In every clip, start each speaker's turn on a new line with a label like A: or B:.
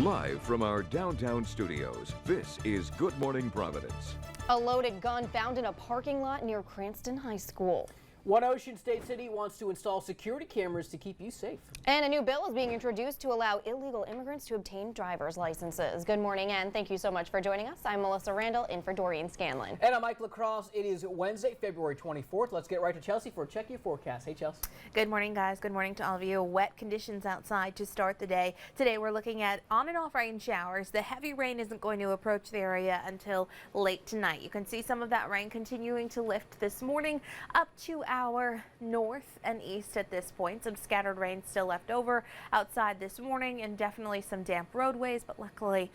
A: Live from our downtown studios, this is Good Morning Providence.
B: A loaded gun found in a parking lot near Cranston High School.
C: One Ocean State city wants to install security cameras to keep you safe.
B: And a new bill is being introduced to allow illegal immigrants to obtain driver's licenses. Good morning, and thank you so much for joining us. I'm Melissa Randall, in for Dorian Scanlon.
C: And I'm Mike LaCrosse. It is Wednesday, February 24th. Let's get right to Chelsea for a Check Your Forecast. Hey, Chelsea.
D: Good morning, guys. Good morning to all of you. Wet conditions outside to start the day. Today we're looking at on and off rain showers. The heavy rain isn't going to approach the area until late tonight. You can see some of that rain continuing to lift this morning up to our north and east at this point. Some scattered rain still left over outside this morning, and definitely some damp roadways, but luckily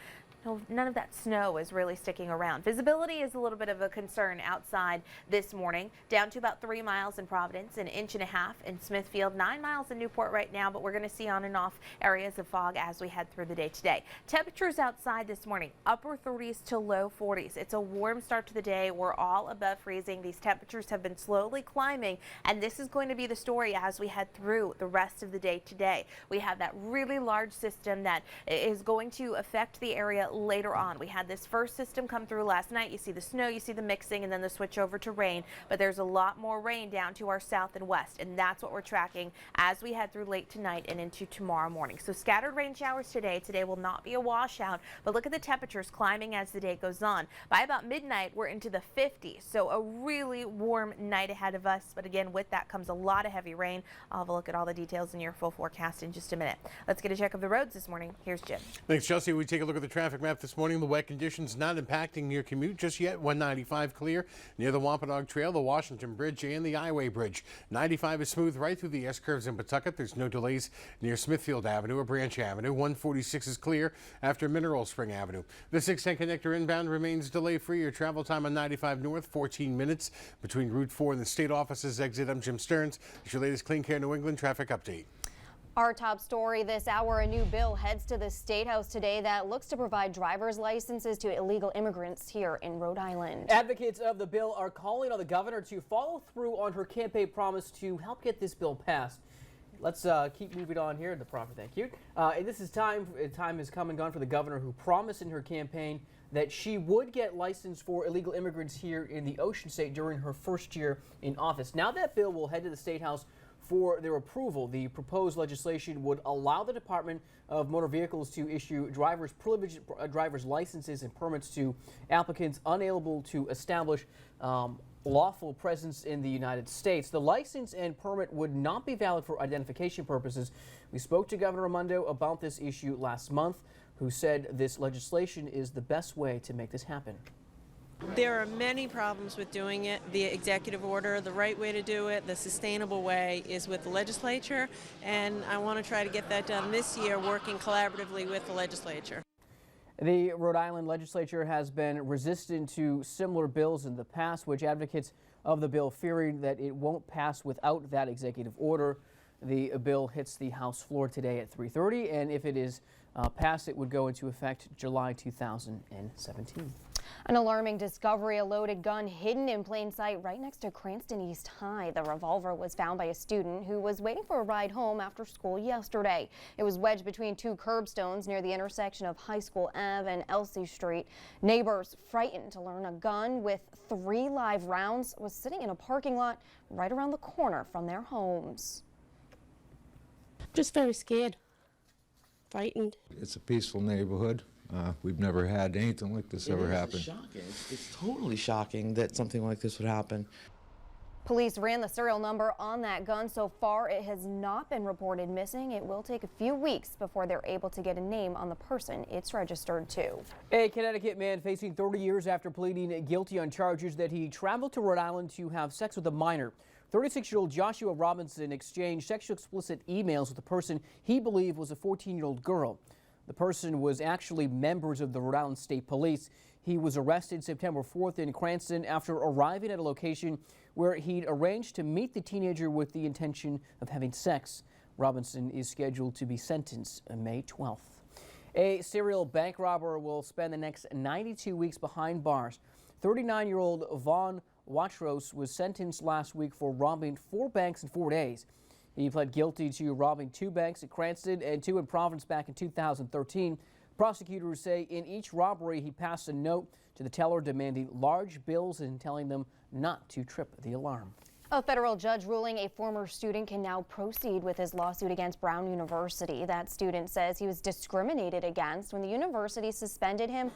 D: none of that snow is really sticking around. Visibility is a little bit of a concern outside this morning, down to about 3 miles in Providence, an inch and a half in Smithfield, 9 miles in Newport right now, but we're going to see on and off areas of fog as we head through the day today. Temperatures outside this morning, upper 30s to low 40s. It's a warm start to the day. We're all above freezing. These temperatures have been slowly climbing, and this is going to be the story as we head through the rest of the day today. We have that really large system that is going to affect the area later on. We had this first system come through last night. You see the snow, you see the mixing, and then the switch over to rain, but there's a lot more rain down to our south and west, and that's what we're tracking as we head through late tonight and into tomorrow morning. So scattered rain showers today. Today will not be a washout, but look at the temperatures climbing as the day goes on. By about midnight, we're into the 50s, so a really warm night ahead of us, but again, with that comes a lot of heavy rain. I'll have a look at all the details in your full forecast in just a minute. Let's get a check of the roads this morning. Here's Jim.
E: Thanks, Chelsea. We take a look at the traffic map this morning. The wet conditions not impacting your commute just yet. 195 clear near the Wampanoag Trail, the Washington Bridge, and the Highway Bridge. 95 is smooth right through the S-curves in Pawtucket. There's no delays near Smithfield Avenue or Branch Avenue. 146 is clear after Mineral Spring Avenue. The 610 connector inbound remains delay-free. Your travel time on 95 North, 14 minutes between Route 4 and the state offices exit. I'm Jim Stearns. It's your latest Clean Care New England traffic update.
B: Our top story this hour, a new bill heads to the State House today that looks to provide driver's licenses to illegal immigrants here in Rhode Island.
C: Advocates of the bill are calling on the governor to follow through on her campaign promise to help get this bill passed. Let's keep moving on here. The proper thank you. And this is time has come and gone for the governor, who promised in her campaign that she would get licensed for illegal immigrants here in the Ocean State during her first year in office. Now that bill will head to the State House for their approval. The proposed legislation would allow the Department of Motor Vehicles to issue privileged driver's licenses and permits to applicants unable to establish lawful presence in the United States. The license and permit would not be valid for identification purposes. We spoke to Governor Raimondo about this issue last month, who said this legislation is the best way to make this happen.
F: There are many problems with doing it. The executive order, the right way to do it, the sustainable way is with the legislature, and I want to try to get that done this year, working collaboratively with the legislature.
C: The Rhode Island legislature has been resistant to similar bills in the past, which advocates of the bill fearing that it won't pass without that executive order. The bill hits the House floor today at 3:30, and if it is passed, it would go into effect July 2017.
B: An alarming discovery, a loaded gun hidden in plain sight right next to Cranston East High. The revolver was found by a student who was waiting for a ride home after school yesterday. It was wedged between two curbstones near the intersection of High School Ave and Elsie Street. Neighbors frightened to learn a gun with 3 live rounds was sitting in a parking lot right around the corner from their homes.
G: Just very scared, frightened.
H: It's a peaceful neighborhood. We've never had anything like this ever happen.
I: It's shocking. It's totally shocking that something like this would happen.
B: Police ran the serial number on that gun. So far, it has not been reported missing. It will take a few weeks before they're able to get a name on the person it's registered to.
C: A Connecticut man facing 30 years after pleading guilty on charges that he traveled to Rhode Island to have sex with a minor. 36-year-old Joshua Robinson exchanged sexually explicit emails with a person he believed was a 14-year-old girl. The person was actually members of the Rhode Island State Police. He was arrested September 4th in Cranston after arriving at a location where he'd arranged to meet the teenager with the intention of having sex. Robinson is scheduled to be sentenced on May 12th. A serial bank robber will spend the next 92 weeks behind bars. 39-year-old Vaughn Watros was sentenced last week for robbing 4 banks in 4 days. He pled guilty to robbing 2 banks at Cranston and 2 in Providence back in 2013. Prosecutors say in each robbery he passed a note to the teller demanding large bills and telling them not to trip the alarm.
B: A federal judge ruling a former student can now proceed with his lawsuit against Brown University. That student says he was discriminated against when the university suspended him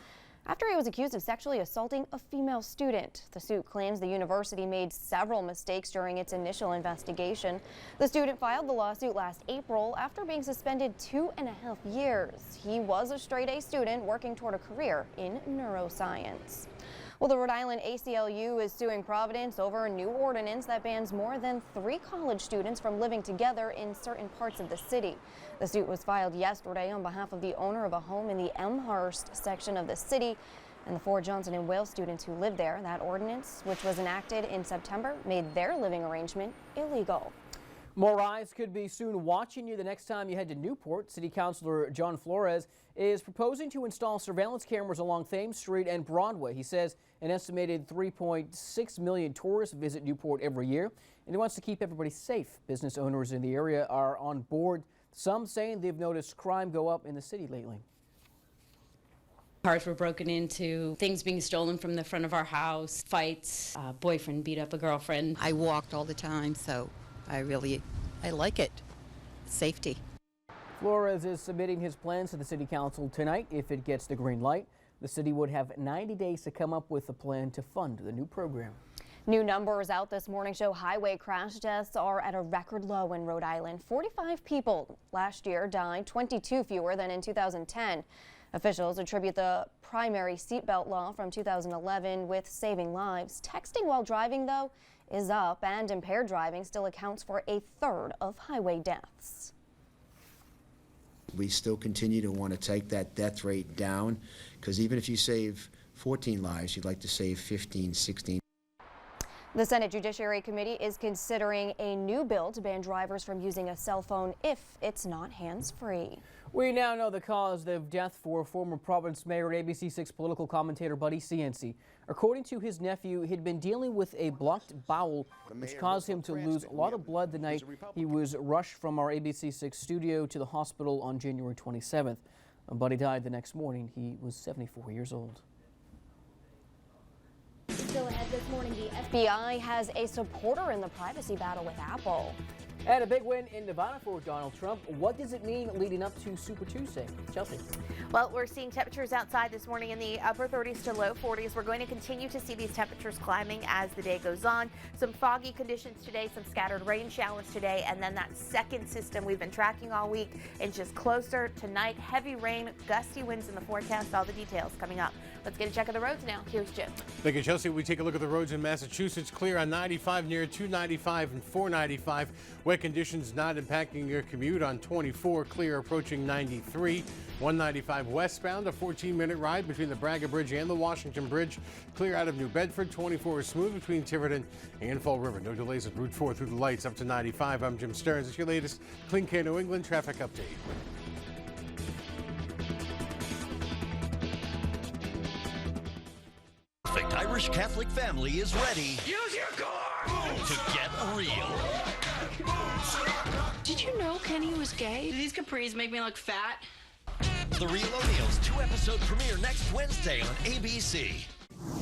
B: after he was accused of sexually assaulting a female student. The suit claims the university made several mistakes during its initial investigation. The student filed the lawsuit last April after being suspended 2.5 years. He was a straight-A student working toward a career in neuroscience. Well, the Rhode Island ACLU is suing Providence over a new ordinance that bans more than 3 college students from living together in certain parts of the city. The suit was filed yesterday on behalf of the owner of a home in the Elmhurst section of the city and the 4 Johnson and Wales students who live there. That ordinance, which was enacted in September, made their living arrangement illegal.
C: More eyes could be soon watching you the next time you head to Newport. City Councilor John Flores is proposing to install surveillance cameras along Thames Street and Broadway. He says an estimated 3.6 million tourists visit Newport every year, and he wants to keep everybody safe. Business owners in the area are on board, some saying they've noticed crime go up in the city lately.
J: Cars were broken into, things being stolen from the front of our house, fights, boyfriend beat up a girlfriend.
K: I walked all the time, so I like it. Safety.
C: Flores is submitting his plans to the City Council tonight. If it gets the green light, the city would have 90 days to come up with a plan to fund the new program.
B: New numbers out this morning show highway crash deaths are at a record low in Rhode Island. 45 people last year died, 22 fewer than in 2010. Officials attribute the primary seatbelt law from 2011 with saving lives. Texting while driving, though, is up, and impaired driving still accounts for 1/3 of highway deaths.
L: We still continue to want to take that death rate down, because even if you save 14 lives, you'd like to save 15, 16.
B: The Senate Judiciary Committee is considering a new bill to ban drivers from using a cell phone if it's not hands-free.
C: We now know the cause of death for former Providence Mayor and ABC6 political commentator Buddy Cianci. According to his nephew, he'd been dealing with a blocked bowel, which caused him to lose a lot of blood the night he was rushed from our ABC6 studio to the hospital on January 27th. Buddy died the next morning. He was 74 years old.
B: Still ahead this morning, the FBI has a supporter in the privacy battle with Apple.
C: And a big win in Nevada for Donald Trump. What does it mean leading up to Super Tuesday? Chelsea.
D: Well, we're seeing temperatures outside this morning in the upper 30s to low 40s. We're going to continue to see these temperatures climbing as the day goes on. Some foggy conditions today, some scattered rain showers today, and then that second system we've been tracking all week inches closer tonight. Heavy rain, gusty winds in the forecast. All the details coming up. Let's get a check of the roads now. Here's Jim.
E: Thank you, Chelsea. We take a look at the roads in Massachusetts. Clear on 95 near 295 and 495. Wet conditions not impacting your commute on 24. Clear approaching 93. 195 westbound, a 14-minute ride between the Braga Bridge and the Washington Bridge. Clear out of New Bedford. 24 is smooth between Tiverton and Fall River. No delays at Route 4 through the lights up to 95. I'm Jim Stearns. It's your latest Clean Care New England traffic update.
M: Perfect Irish Catholic family is ready. Use your car to get real.
N: Did you know Kenny was gay? Do these capris make me look fat?
M: The Real O'Neills 2-episode premiere next Wednesday on ABC.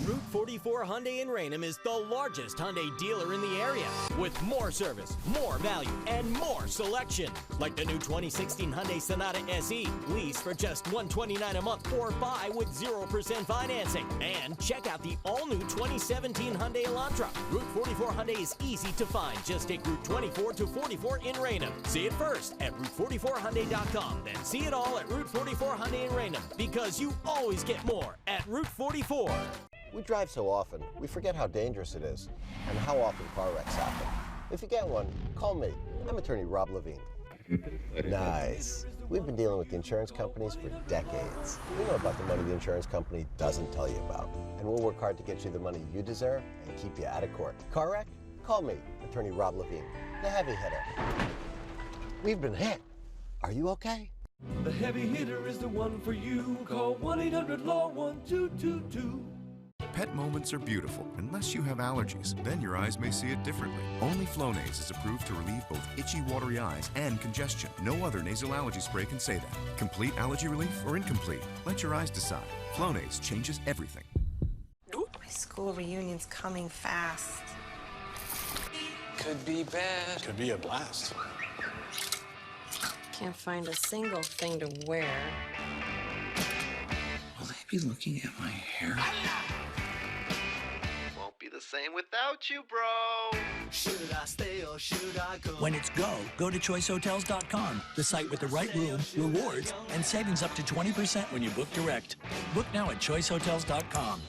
O: Route 44 Hyundai in Raynham is the largest Hyundai dealer in the area, with more service, more value, and more selection. Like the new 2016 Hyundai Sonata SE, lease for just $129 a month or buy with 0% financing. And check out the all-new 2017 Hyundai Elantra. Route 44 Hyundai is easy to find. Just take Route 24 to 44 in Raynham. See it first at Route44Hyundai.com. Then see it all at Route 44 Hyundai in Raynham, because you always get more at Route 44.
P: We drive so often, we forget how dangerous it is and how often car wrecks happen. If you get one, call me. I'm attorney Rob Levine. Nice. We've been dealing with the insurance companies for decades. We know about the money the insurance company doesn't tell you about. And we'll work hard to get you the money you deserve and keep you out of court. Car wreck? Call me, attorney Rob Levine, the heavy hitter. We've been hit. Are you okay?
Q: The heavy hitter is the one for you. Call 1-800-LAW-1222. Pet moments are beautiful unless you have allergies. Then your eyes may see it differently. Only Flonase is approved to relieve both itchy, watery eyes and congestion. No other nasal allergy spray can say that. Complete allergy relief or incomplete? Let your eyes decide. Flonase changes everything.
R: My school reunion's coming fast.
S: Could be bad. Could be a blast.
R: Can't find a single thing to wear.
S: Will they be looking at my hair?
T: Won't be the same without you, bro.
M: Should I stay or should I go?
U: When it's go to choicehotels.com, the site with the right room, rewards, and savings up to 20% when you book direct. Book now at choicehotels.com.